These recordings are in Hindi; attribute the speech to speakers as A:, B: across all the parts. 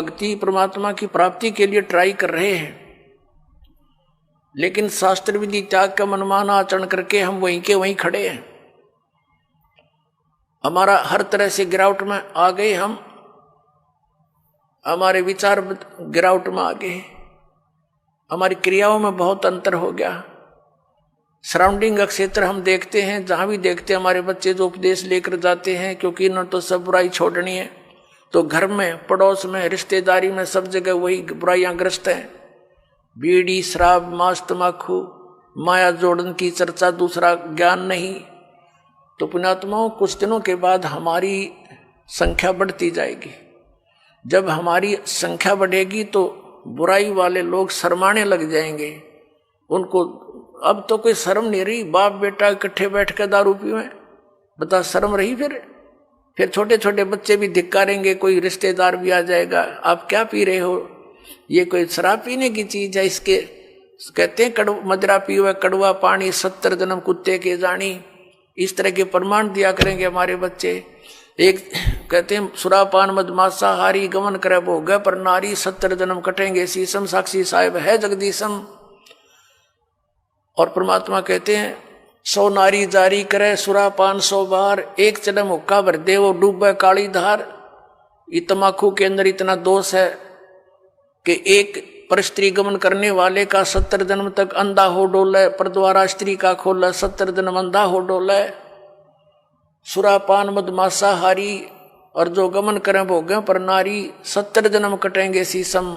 A: भक्ति परमात्मा की प्राप्ति के लिए ट्राई कर रहे हैं, लेकिन शास्त्र विधि त्याग का मनमाना आचरण करके हम वहीं के वहीं खड़े हैं। हमारा हर तरह से गिरावट में आ गए, हम हमारे विचार गिरावट में आ गए, हमारी क्रियाओं में बहुत अंतर हो गया। सराउंडिंग का क्षेत्र हम देखते हैं, जहां भी देखते हैं हमारे बच्चे जो उपदेश लेकर जाते हैं, क्योंकि इन्होंने तो सब बुराई छोड़नी है, तो घर में, पड़ोस में, रिश्तेदारी में, सब जगह वही बुराइयां ग्रस्त हैं। बीड़ी, शराब, मांस, तमाकू, माया जोड़न की चर्चा, दूसरा ज्ञान नहीं। तो पुण्यात्माओं, कुछ दिनों के बाद हमारी संख्या बढ़ती जाएगी। जब हमारी संख्या बढ़ेगी तो बुराई वाले लोग शर्माने लग जाएंगे। उनको अब तो कोई शर्म नहीं रही, बाप बेटा इकट्ठे बैठ कर दारू पीवें, बता शर्म रही? फिर छोटे छोटे बच्चे भी धिक्कारेंगे, कोई रिश्तेदार भी आ जाएगा, आप क्या पी रहे हो, ये कोई शराब पीने की चीज है? इसके कहते हैं मदरा पीवे कड़वा पानी, 70 जन्म कुत्ते के जानी। इस तरह के प्रमाण दिया करेंगे हमारे बच्चे। एक कहते हैं सुरापान मदमासा हारी गमन करे भोग पर नारी, 70 जन्म कटेंगे शीशम, साक्षी साहिब है जगदीशम। और परमात्मा कहते हैं 100 नारी जारी करे सुरापान 100 बार, एक चलम हुक्का भर दे वो डूबे काली धार। ये तमाकू के अंदर इतना दोष है कि एक पर स्त्री गमन करने वाले का 70 जन्म तक अंधा हो डोले, पर द्वारा स्त्री का खोला 70 जन्म अंधा हो डोले। सुरापान मदमासा हारी, और जो गमन करें भोगें पर नारी, 70 जन्म कटेंगे शीशम,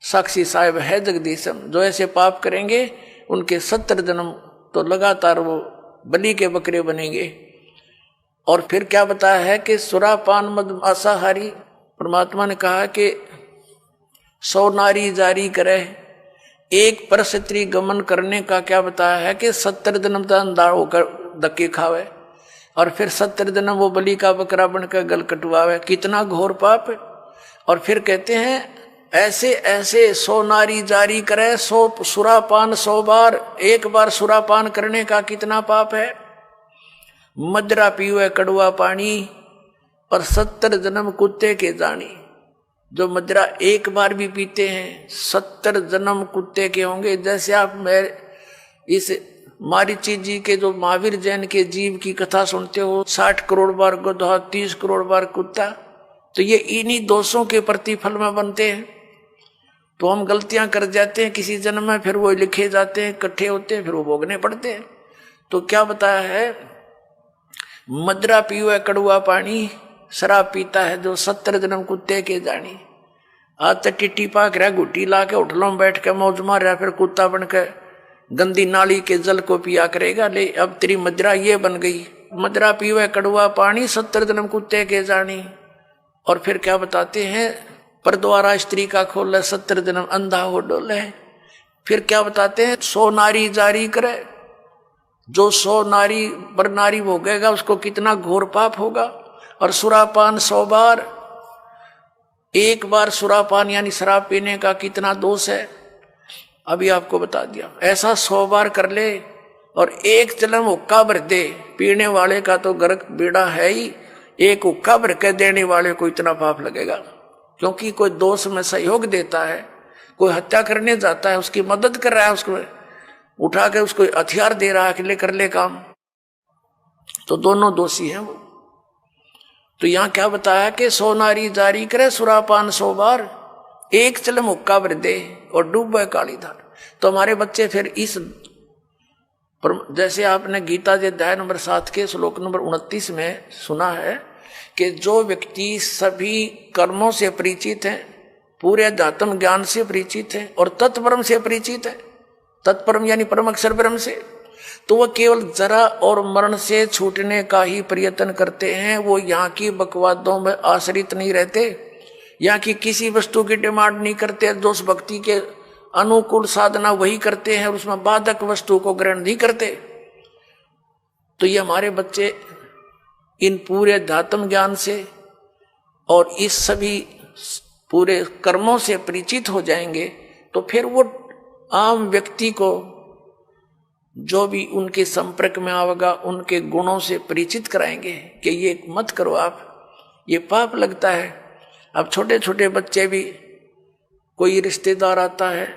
A: साक्षी साहिब है जगदीशम। जो ऐसे पाप करेंगे उनके 70 जन्म तो लगातार वो बलि के बकरे बनेंगे। और फिर क्या बताया है कि सुरापान मदमासा हारी, परमात्मा ने कहा कि 100 नारी जारी करे, एक पर स्त्री गमन करने का क्या बताया है कि 70 जन्म तक अंधा होकर धक्के खावे, और फिर 70 जन्म वो बलि का बकरा बनकर गल कटवावे। कितना घोर पाप है। और फिर कहते हैं ऐसे ऐसे 100 नारी जारी करे, 100 सुरापान 100 बार, एक बार सुरापान करने का कितना पाप है। मदरा पीवे कड़वा पानी, पर 70 जन्म कुत्ते के जानी। जो मदरा एक बार भी पीते हैं 70 जन्म कुत्ते के होंगे। जैसे आप मैं इस मारीची जी के जो महावीर जैन के जीव की कथा सुनते हो, 60 करोड़ बार गधा, 30 करोड़ बार कुत्ता, तो ये इन्हीं दोषों के प्रतिफल में बनते हैं। तो हम गलतियां कर जाते हैं किसी जन्म में, फिर वो लिखे जाते हैं, इकट्ठे होते हैं, फिर वो भोगने पड़ते हैं। तो क्या बताया है, मदरा पीवे कड़वा पानी, शराब पीता है जो 70 जन्म कुत्ते के जानी। आज तक टिट्टी पाक रहा, घुट्टी ला के होटलों में बैठ के मौज मार रहा, फिर कुत्ता बनकर गंदी नाली के जल को पिया करेगा। ले अब तेरी मदरा ये बन गई, मदरा पीवे कड़वा पानी, 70 जन्म कुत्ते के जानी। और फिर क्या बताते हैं, पर द्वारा स्त्री का खोले 70 जन्म अंधा हो डोले। फिर क्या बताते हैं, 100 नारी जारी करे, जो 100 नारी पर नारी भोगेगा उसको कितना घोर पाप होगा। और सुरापान 100 बार, एक बार सुरापान यानी शराब पीने का कितना दोष है, अभी आपको बता दिया। ऐसा 100 बार कर ले और एक चलम हुक्का भर दे, पीने वाले का तो गर्क बेड़ा है ही, एक हुक्का भर के देने वाले को इतना पाप लगेगा। क्योंकि कोई दोष में सहयोग देता है, कोई हत्या करने जाता है, उसकी मदद कर रहा है, उसको उठा के उसको हथियार दे रहा है कि ले कर ले काम, तो दोनों दोषी हैं वो। तो यहाँ क्या बताया कि 100 नारी जारी करे सुरापान 100 बार, एक चलम हुक्का भर दे और डूबे काली धार। तो हमारे बच्चे फिर इस, जैसे आपने गीता के अध्याय नंबर 7 के श्लोक नंबर 29 में सुना है कि जो व्यक्ति सभी कर्मों से परिचित है, पूरे अध्यात्म ज्ञान से परिचित है और तत्परम से परिचित है, तत्परम यानी परम अक्षर ब्रह्म से, तो वह केवल जरा और मरण से छूटने का ही प्रयत्न करते हैं। वो यहाँ की बकवादों में आश्रित नहीं रहते, यहाँ की किसी वस्तु की डिमांड नहीं करते, जो उस भक्ति के अनुकूल साधना वही करते हैं, उसमें बाधक वस्तु को ग्रहण नहीं करते। तो ये हमारे बच्चे इन पूरे अध्यात्म ज्ञान से और इस सभी पूरे कर्मों से परिचित हो जाएंगे, तो फिर वो आम व्यक्ति को जो भी उनके संपर्क में आवेगा उनके गुणों से परिचित कराएंगे कि ये मत करो आप, ये पाप लगता है। अब छोटे छोटे बच्चे भी, कोई रिश्तेदार आता है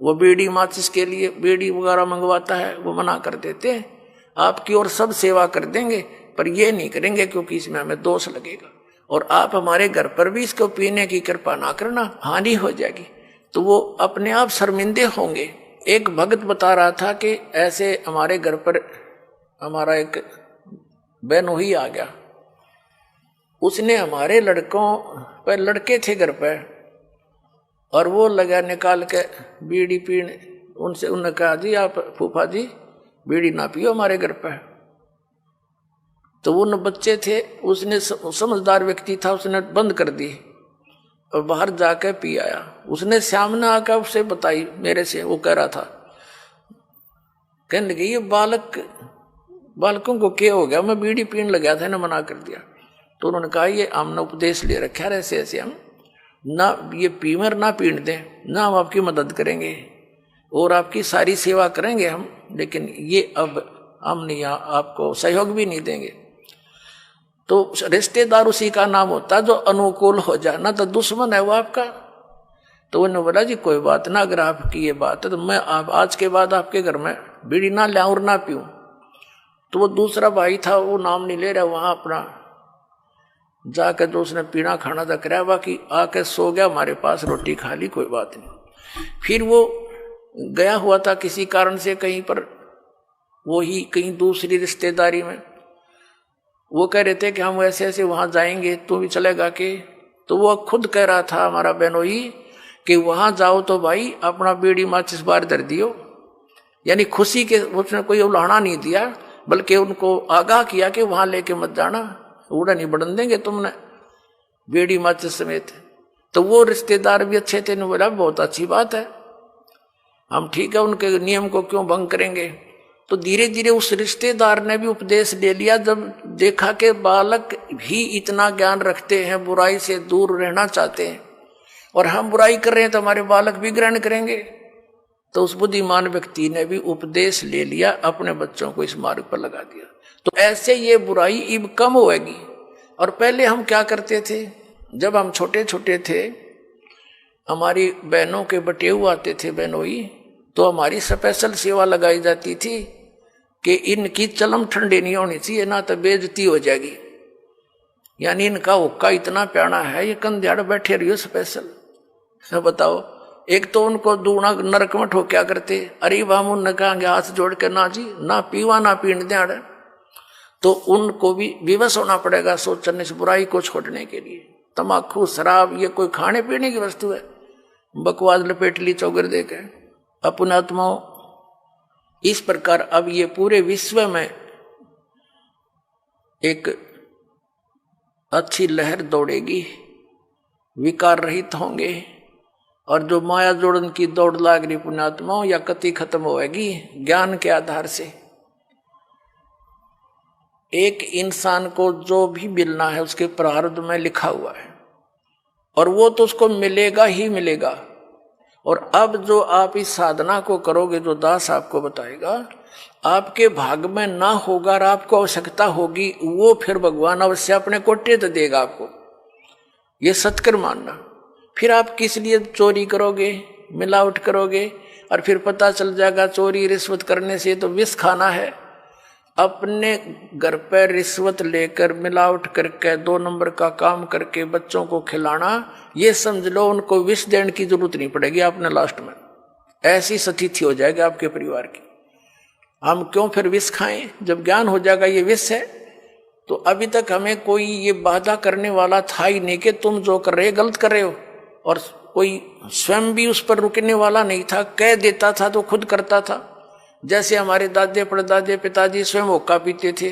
A: वो बीड़ी माचिस के लिए बीड़ी वगैरह मंगवाता है, वो मना कर देते हैं, आपकी और सब सेवा कर देंगे पर ये नहीं करेंगे क्योंकि इसमें हमें दोष लगेगा, और आप हमारे घर पर भी इसको पीने की कृपा ना करना, हानि हो जाएगी। तो वो अपने आप शर्मिंदे होंगे। एक भक्त बता रहा था कि ऐसे हमारे घर पर हमारा एक बहनोई आ गया, उसने हमारे लड़कों पर, लड़के थे घर पर, और वो लगा निकाल के बीड़ी पीने, उनसे उन्होंने कहा जी आप फूफा जी बीड़ी ना पियो हमारे घर पर। तो वो न बच्चे थे, उसने समझदार व्यक्ति था, उसने बंद कर दी और बाहर जाकर पी आया। उसने सामने आकर उससे बताई मेरे से, वो कह रहा था, कहने लगे ये बालकों को क्या हो गया, मैं बीड़ी पीने लगा था ना, मना कर दिया। तो उन्होंने कहा ये हमने उपदेश ले रखा है ऐसे ऐसे, हम ना ये पीमर ना पीने दें, ना हम आपकी मदद करेंगे और आपकी सारी सेवा करेंगे हम, लेकिन ये अब हम नहीं, आपको सहयोग भी नहीं देंगे। तो रिश्तेदार उसी का नाम होता है जो अनुकूल हो जाए, ना तो दुश्मन है वो आपका। तो उन्होंने बोला जी कोई बात ना, अगर आपकी ये बात है तो मैं आज के बाद आपके घर में बीड़ी ना लाऊं और ना पीऊं। तो वो दूसरा भाई था, वो नाम नहीं ले रहा, वहां अपना जाकर जो उसने पीना खाना था कराया, बाकी आके सो गया, हमारे पास रोटी खा ली, कोई बात नहीं। फिर वो गया हुआ था किसी कारण से कहीं पर, वो ही कहीं दूसरी रिश्तेदारी में, वो कह रहे थे कि हम ऐसे ऐसे वहां जाएंगे, तू भी चलेगा कि? तो वो खुद कह रहा था हमारा बहनोई कि वहां जाओ तो भाई अपना बीड़ी माचिस बार धर दियो, यानी खुशी के, उसने कोई उलाहना नहीं दिया, बल्कि उनको आगाह किया कि वहां लेके मत जाना, उड़ा नहीं बढ़न देंगे तुमने बीड़ी माचिस समेत। तो वो रिश्तेदार भी अच्छे थे, ने बोला बहुत अच्छी बात है, हम ठीक है, उनके नियम को क्यों भंग करेंगे। तो धीरे धीरे उस रिश्तेदार ने भी उपदेश ले लिया, जब देखा कि बालक भी इतना ज्ञान रखते हैं, बुराई से दूर रहना चाहते हैं, और हम बुराई कर रहे हैं तो हमारे बालक भी ग्रहण करेंगे। तो उस बुद्धिमान व्यक्ति ने भी उपदेश ले लिया, अपने बच्चों को इस मार्ग पर लगा दिया। तो ऐसे ये बुराई अब कम होगी। और पहले हम क्या करते थे, जब हम छोटे छोटे थे, हमारी बहनों के बटेऊ आते थे बहनोई, तो हमारी स्पेशल सेवा लगाई जाती थी कि इनकी चलम ठंडी नहीं होनी चाहिए, ना तो बेइज्जती हो जाएगी, यानी इनका हुक्का इतना प्यारा है, ये कंध्याड़ बैठे रहियो स्पेशल। बताओ, एक तो उनको दूना नरक में ठोक्या करते, अरे हम उनने कहेंगे हाथ जोड़ के ना जी, ना पीवा ना पीण दे, तो उनको भी विवश होना पड़ेगा सोचने से बुराई को छोड़ने के लिए। तमाकू शराब ये कोई खाने पीने की वस्तु है, बकवास लपेट ली चौगर दे के अपने आत्माओं। इस प्रकार अब ये पूरे विश्व में एक अच्छी लहर दौड़ेगी, विकार रहित होंगे, और जो माया जोड़न की दौड़ लाग रही पुण्यात्माओं या कति खत्म होगी ज्ञान के आधार से। एक इंसान को जो भी मिलना है उसके प्रारब्ध में लिखा हुआ है, और वो तो उसको मिलेगा ही मिलेगा। और अब जो आप इस साधना को करोगे, जो दास आपको बताएगा, आपके भाग में ना होगा और आपको आवश्यकता होगी, वो फिर भगवान अवश्य अपने कोटे तो देगा आपको, ये सत्कर मानना। फिर आप किस लिए चोरी करोगे, मिलावट करोगे, और फिर पता चल जाएगा चोरी रिश्वत करने से तो विष खाना है। अपने घर पर रिश्वत लेकर मिलावट करके 2 नंबर का काम करके बच्चों को खिलाना, ये समझ लो उनको विष देने की जरूरत नहीं पड़ेगी आपने लास्ट में, ऐसी स्थिति हो जाएगी आपके परिवार की। हम क्यों फिर विष खाएं जब ज्ञान हो जाएगा ये विष है। तो अभी तक हमें कोई ये बाधा करने वाला था ही नहीं कि तुम जो कर रहे गलत कर रहे हो, और कोई स्वयं भी उस पर रुकने वाला नहीं था, कह देता था तो खुद करता था। जैसे हमारे दादे परदादे पिताजी स्वयं हुक्का पीते थे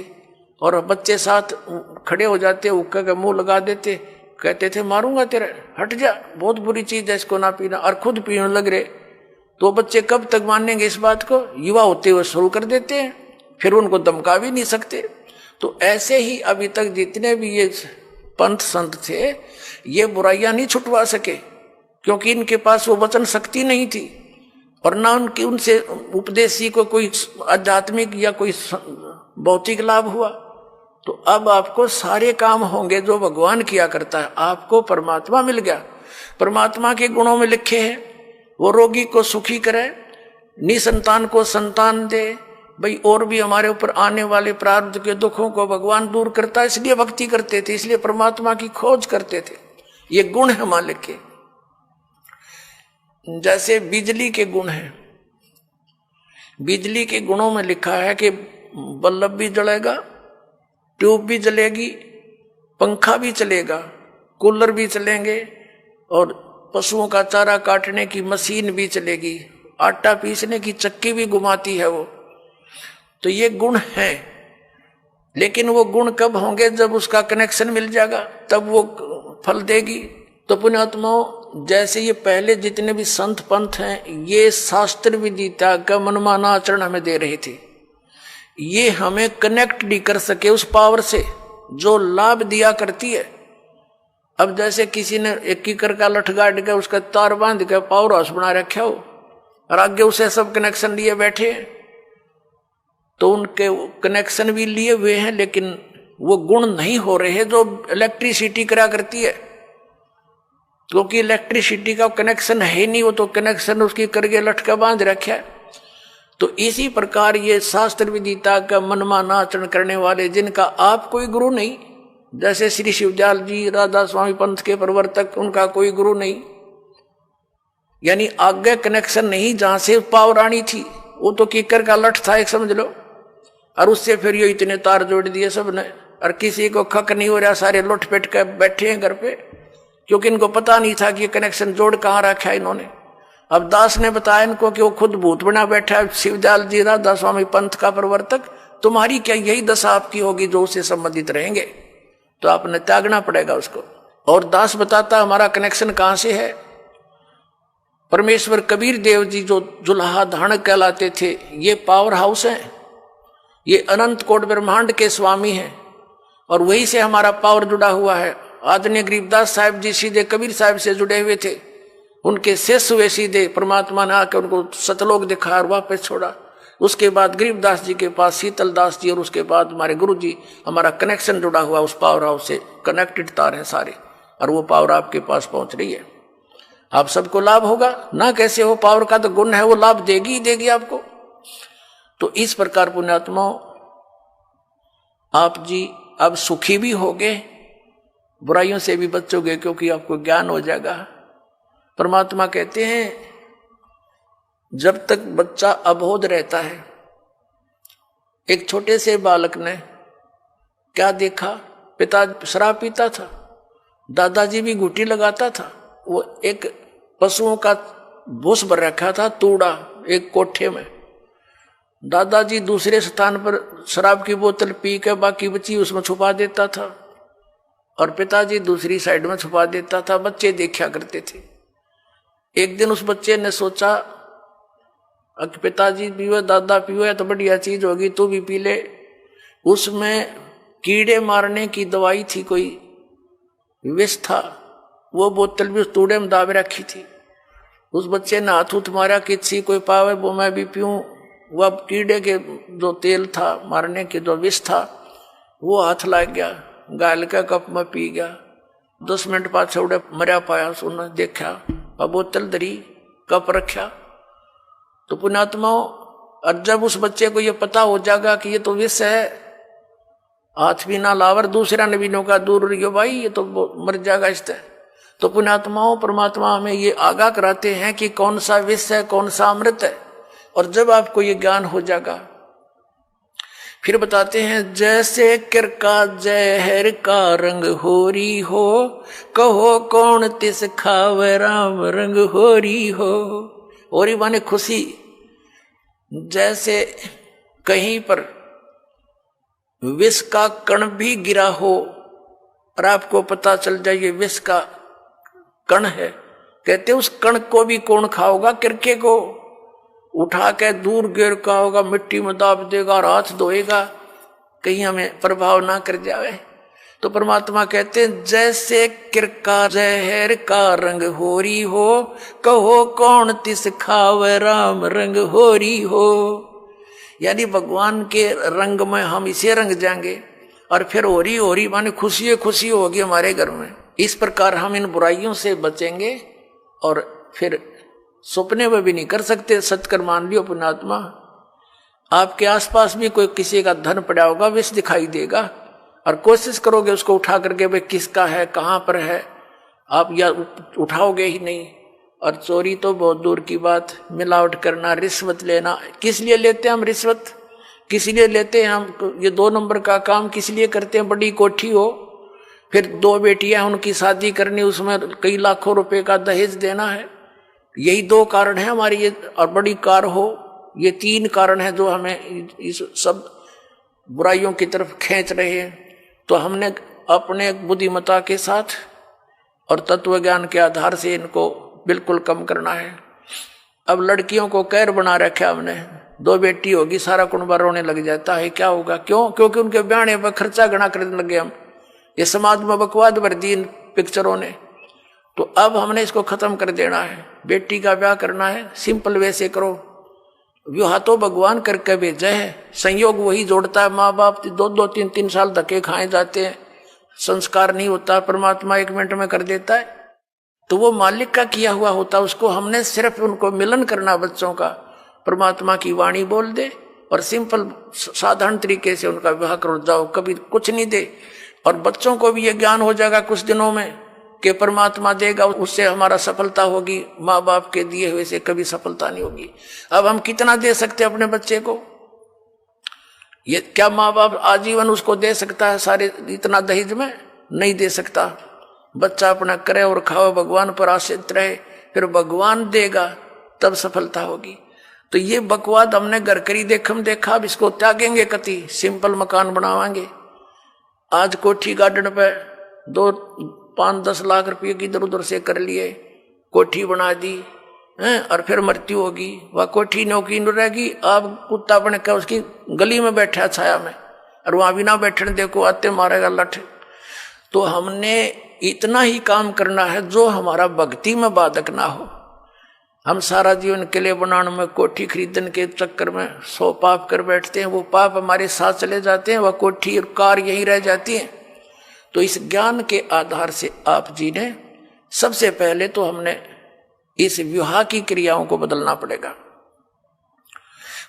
A: और बच्चे साथ खड़े हो जाते, हुक्का का मुंह लगा देते, कहते थे मारूंगा तेरे, हट जा, बहुत बुरी चीज है इसको ना पीना, और खुद पीने लग रहे। तो बच्चे कब तक मानेंगे इस बात को, युवा होते हुए शुरू कर देते हैं, फिर उनको धमका भी नहीं सकते। तो ऐसे ही अभी तक जितने भी ये पंथ संत थे, ये बुराइयां नहीं छुटवा सके, क्योंकि इनके पास वो वचन शक्ति नहीं थी, और ना उनकी उनसे उपदेशी को कोई आध्यात्मिक या कोई भौतिक लाभ हुआ। तो अब आपको सारे काम होंगे जो भगवान किया करता है। आपको परमात्मा मिल गया, परमात्मा के गुणों में लिखे हैं, वो रोगी को सुखी करे, निसंतान को संतान दे। भाई और भी हमारे ऊपर आने वाले प्रारब्ध के दुखों को भगवान दूर करता है, इसलिए भक्ति करते थे, इसलिए परमात्मा की खोज करते थे। ये गुण है मालिक के। जैसे बिजली के गुण हैं, बिजली के गुणों में लिखा है कि बल्ब भी जलेगा, ट्यूब भी जलेगी, पंखा भी चलेगा, कूलर भी चलेंगे और पशुओं का चारा काटने की मशीन भी चलेगी, आटा पीसने की चक्की भी घुमाती है वो। तो ये गुण है, लेकिन वो गुण कब होंगे? जब उसका कनेक्शन मिल जाएगा, तब वो फल देगी। तो पुण्यात्माओं, जैसे ये पहले जितने भी संत पंथ हैं, ये शास्त्र विदिता का मनमाना आचरण हमें दे रहे थे। ये हमें कनेक्ट नहीं कर सके उस पावर से जो लाभ दिया करती है। अब जैसे किसी ने एक कीकर का लठ गाड़ के उसका तार बांध के पावर हाउस बना रखा हो और आगे उसे सब कनेक्शन लिए बैठे हैं, तो उनके कनेक्शन भी लिए हुए हैं, लेकिन वो गुण नहीं हो रहे हैं जो इलेक्ट्रिसिटी करा करती है, क्योंकि इलेक्ट्रिसिटी का कनेक्शन है नहीं, वो तो कनेक्शन उसकी करके लटका बांध रखा है। तो इसी प्रकार ये शास्त्र विदिता का मनमाना आचरण करने वाले, जिनका आप कोई गुरु नहीं, जैसे श्री शिवदयाल जी राधा स्वामी पंथ के प्रवर्तक, उनका कोई गुरु नहीं, यानी आगे कनेक्शन नहीं जहां से पावर आनी थी, वो तो कीकर का लठ था एक, समझ लो, और उससे फिर ये इतने तार जोड़ दिए सबने, और किसी को खक नहीं हो रहा, सारे लुट पेट कर बैठे हैं घर पे, क्योंकि इनको पता नहीं था कि ये कनेक्शन जोड़ कहाँ रखा है इन्होंने। अब दास ने बताया इनको कि वो खुद भूत बना बैठा है, शिवदयाल जी राधा स्वामी पंथ का प्रवर्तक, तुम्हारी क्या यही दशा आपकी होगी जो उससे संबंधित रहेंगे, तो आपने त्यागना पड़ेगा उसको। और दास बताता हमारा कनेक्शन कहां से है। परमेश्वर कबीर देव जी जो जुलाहा धारण कहलाते थे, ये पावर हाउस हैं, ये अनंत कोट ब्रह्मांड के स्वामी हैं, और वही से हमारा पावर जुड़ा हुआ है। आदरणीय गरीबदास साहब जी सीधे कबीर साहब से जुड़े हुए थे, उनके शिष्य हुए सीधे, परमात्मा ने आकर उनको सतलोक दिखाया और वापस छोड़ा। उसके बाद गरीबदास जी के पास शीतल दास जी, और उसके बाद हमारे गुरु जी। हमारा कनेक्शन जुड़ा हुआ उस पावर हाउस से, कनेक्टेड तार हैं सारे, और वो पावर आपके पास पहुंच रही है। आप सबको लाभ होगा ना, कैसे हो, पावर का तो गुण है, वो लाभ देगी ही देगी आपको। तो इस प्रकार पुण्यात्माओं, आप जी अब सुखी भी होगे, बुराइयों से भी बचोगे, क्योंकि आपको ज्ञान हो जाएगा। परमात्मा कहते हैं जब तक बच्चा अबोध रहता है, एक छोटे से बालक ने क्या देखा, पिता शराब पीता था, दादाजी भी घूटी लगाता था, वो एक पशुओं का भूस भर रखा था तूड़ा एक कोठे में, दादाजी दूसरे स्थान पर शराब की बोतल पी के बाकी बची उसमें छुपा देता था, और पिताजी दूसरी साइड में छुपा देता था, बच्चे देखा करते थे। एक दिन उस बच्चे ने सोचा पिताजी पीवे दादा पीवे तो बढ़िया चीज होगी, तू भी पी ले। उसमें कीड़े मारने की दवाई थी, कोई विष था, वो बोतल भी उस तूड़े में दाबे रखी थी। उस बच्चे ने हाथ उठ मारा कि छी कोई पावे वो मैं भी पीऊं। वह कीड़े के जो तेल था मारने के जो विष था वो हाथ लग गया, गाल का कप में पी गया। 10 मिनट बाद छोड़े मरा पाया, सुन देखा अब बोतल धरी कप रखा। तो पुण्यात्माओं, और जब उस बच्चे को ये पता हो जाएगा कि ये तो विष है, हाथ भी ना लावर, दूसरा नबीनों का दूर रहियो भाई, ये तो मर जाएगा इससे। तो पुण्यात्माओं, परमात्मा हमें ये आगाह कराते हैं कि कौन सा विष है कौन सा अमृत है। और जब आपको ये ज्ञान हो जाएगा, फिर बताते हैं जैसे किरका जहर का रंग होरी हो, कहो कौन तिस खावे राम रंग होरी हो। होरी माने खुशी। जैसे कहीं पर विष का कण भी गिरा हो और आपको पता चल जाए ये विष का कण है, कहते उस कण को भी कौन खाओगा, किरके को उठा के दूर गिर का होगा, मिट्टी में दाब देगा और हाथ धोएगा, कहीं हमें प्रभाव ना कर जाए। तो परमात्मा कहते हैं जैसे किरका जहर का रंग होरी हो, कहो कौन तिस खावे राम रंग होरी हो। यानी भगवान के रंग में हम इसे रंग जाएंगे। और फिर हो रही माने खुशी होगी हमारे घर में। इस प्रकार हम इन बुराइयों से बचेंगे और फिर सपने में भी नहीं कर सकते। सत्कर मान लियो पुण्यात्मा, आपके आसपास भी कोई किसी का धन पड़ा होगा, विष दिखाई देगा और कोशिश करोगे उसको उठा करके भाई किसका है, कहाँ पर है, आप या उठाओगे ही नहीं। और चोरी तो बहुत दूर की बात, मिलावट करना, रिश्वत लेना, किस लिए लेते हैं हम रिश्वत, किस लिए लेते हैं हम ये 2 नंबर का काम किस लिए करते हैं। बड़ी कोठी हो, फिर 2 बेटियां उनकी शादी करनी, उसमें कई लाखों रुपए का दहेज देना है, यही 2 कारण है हमारी ये। और बड़ी कार हो, ये 3 कारण है जो हमें इस सब बुराइयों की तरफ खींच रहे हैं। तो हमने अपने बुद्धिमत्ता के साथ और तत्व ज्ञान के आधार से इनको बिल्कुल कम करना है। अब लड़कियों को कैर बना रखा हमने, 2 बेटी होगी सारा कुंबा रोने लग जाता है, क्या होगा, क्यों, क्योंकि उनके ब्याह पर खर्चा गणा करने लगे हम। ये समाज में बकवाद भर दी इन पिक्चरों ने। तो अब हमने इसको खत्म कर देना है। बेटी का ब्याह करना है, सिंपल वैसे करो। विवाह तो भगवान करके भेजा है, संयोग वही जोड़ता है। माँ बाप 2-2, 3-3 साल धक्के खाए जाते हैं, संस्कार नहीं होता, परमात्मा 1 मिनट में कर देता है। तो वो मालिक का किया हुआ होता, उसको हमने सिर्फ उनको मिलन करना बच्चों का, परमात्मा की वाणी बोल दे और सिंपल साधारण तरीके से उनका विवाह करो, जाओ, कभी कुछ नहीं दे। और बच्चों को भी ये ज्ञान हो जाएगा कुछ दिनों में कि परमात्मा देगा, उससे हमारा सफलता होगी, माँ बाप के दिए हुए से कभी सफलता नहीं होगी। अब हम कितना दे सकते अपने बच्चे को, ये क्या माँ बाप आजीवन उसको दे सकता है सारे इतना दहेज में? नहीं दे सकता। बच्चा अपना करे और खाओ, भगवान पर आश्रित रहे, फिर भगवान देगा तब सफलता होगी। तो ये बकवाद हमने घर करी देखा, अब इसको त्यागेंगे कति, सिंपल मकान बनावांगे। आज कोठी गार्डन पे 2-5-10 लाख रुपये की इधर उधर से कर लिए, कोठी बना दी हैं, और फिर मृत्यु होगी, वह कोठी नौकी न रहेगी। आप कुत्ता बन के उसकी गली में बैठा छाया में, और वहां भी ना बैठने देखो, आते मारेगा लठ। तो हमने इतना ही काम करना है जो हमारा भक्ति में बाधक ना हो। हम सारा जीवन किले बनाने में, कोठी खरीदने के चक्कर में 100 पाप कर बैठते हैं, वो पाप हमारे साथ चले जाते हैं, वह कोठी और कार यहीं रह जाती है। तो इस ज्ञान के आधार से आप जी ने सबसे पहले तो हमने इस विवाह की क्रियाओं को बदलना पड़ेगा।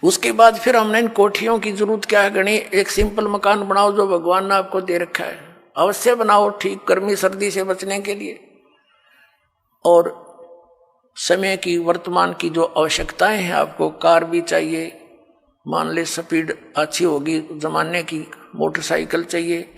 A: उसके बाद फिर हमने इन कोठियों की जरूरत क्या है गणी, एक सिंपल मकान बनाओ जो भगवान ने आपको दे रखा है, अवश्य बनाओ, ठीक, गर्मी सर्दी से बचने के लिए। और समय की, वर्तमान की जो आवश्यकताएं हैं, आपको कार भी चाहिए, मान ले स्पीड अच्छी होगी जमाने की, मोटरसाइकिल चाहिए,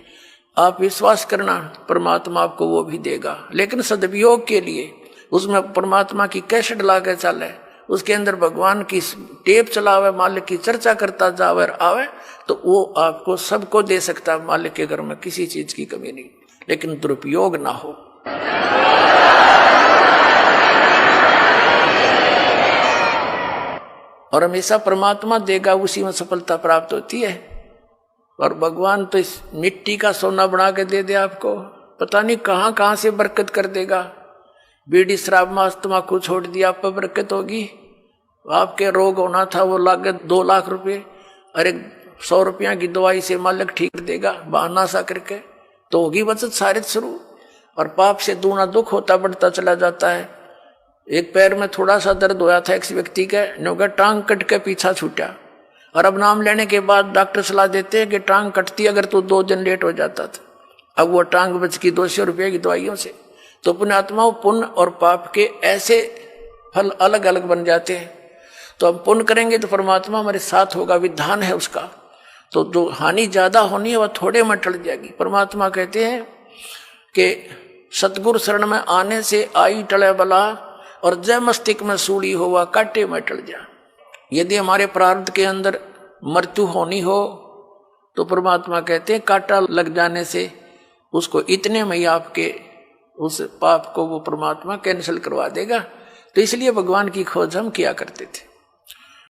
A: आप विश्वास करना परमात्मा आपको वो भी देगा। लेकिन सदुपयोग के लिए उसमें परमात्मा की कैसेट ला के चले, उसके अंदर भगवान की टेप चलावे, मालिक की चर्चा करता जावे और आवे, तो वो आपको सबको दे सकता है। मालिक के घर में किसी चीज की कमी नहीं, लेकिन दुरुपयोग ना हो। और हमेशा परमात्मा देगा, उसी में सफलता प्राप्त होती है। और भगवान तो इस मिट्टी का सोना बना के दे दे आपको, पता नहीं कहां कहां से बरकत कर देगा। बीड़ी शराब मांस तम्बाकू छोड़ दिया, आप पर बरकत होगी। आपके रोग होना था वो लागत 2 लाख रुपए, अरे 100 रुपया की दवाई से मालिक ठीक कर देगा, बहाना सा करके, तो होगी बचत सारे शुरू। और पाप से दूना दुख होता बढ़ता चला जाता है। एक पैर में थोड़ा सा दर्द होया था एक व्यक्ति के, नौका टांग कट के पीछा छूटा, और अब नाम लेने के बाद डॉक्टर सलाह देते हैं कि टांग कटती अगर तो 2 दिन लेट हो जाता था। अब वो टांग बच की 200 रुपये की दवाइयों से। तो पुण्यात्माओं, पुण्य और पाप के ऐसे फल अलग अलग बन जाते हैं। तो हम पुण्य करेंगे तो परमात्मा हमारे साथ होगा, विधान है उसका। तो जो हानि ज्यादा होनी है वह थोड़े में टल जाएगी। परमात्मा कहते हैं कि सतगुरु शरण में आने से आई टले बला, और जय मस्तिष्क में सूड़ी हो वह कांटे में टल जा। यदि हमारे प्रारब्ध के अंदर मृत्यु होनी हो तो परमात्मा कहते हैं कांटा लग जाने से उसको इतने में ही आपके उस पाप को वो परमात्मा कैंसिल करवा देगा। तो इसलिए भगवान की खोज हम किया करते थे।